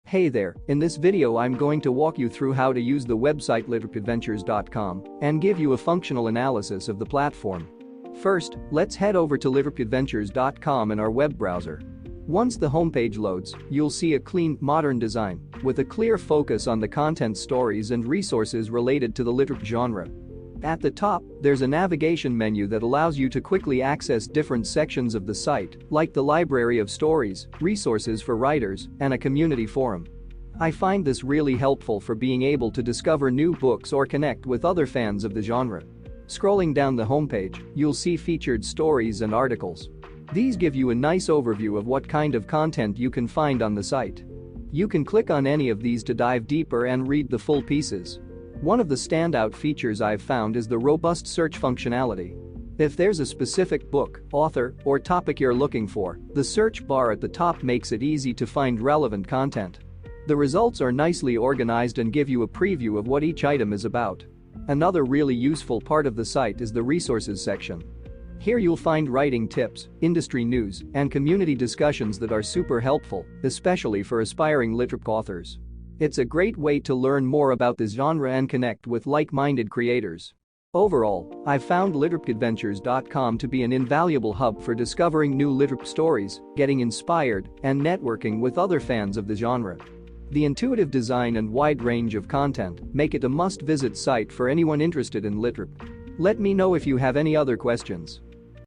Hey there, in this video I'm going to walk you through how to use the website LitRPGAdventures.com and give you a functional analysis of the platform. First, let's head over to LitRPGAdventures.com in our web browser. Once the homepage loads, you'll see a clean, modern design with a clear focus on the content, stories and resources related to the LitRP genre. At the top, there's a navigation menu that allows you to quickly access different sections of the site, like the library of stories, resources for writers, and a community forum. I find this really helpful for being able to discover new books or connect with other fans of the genre. Scrolling down the homepage, you'll see featured stories and articles. These give you a nice overview of what kind of content you can find on the site. You can click on any of these to dive deeper and read the full pieces. One of the standout features I've found is the robust search functionality. If there's a specific book, author, or topic you're looking for, the search bar at the top makes it easy to find relevant content. The results are nicely organized and give you a preview of what each item is about. Another really useful part of the site is the resources section. Here you'll find writing tips, industry news, and community discussions that are super helpful, especially for aspiring LitRP authors. It's a great way to learn more about the genre and connect with like-minded creators. Overall, I've found LitRPGAdventures.com to be an invaluable hub for discovering new LitRP stories, getting inspired, and networking with other fans of the genre. The intuitive design and wide range of content make it a must-visit site for anyone interested in LitRP. Let me know if you have any other questions.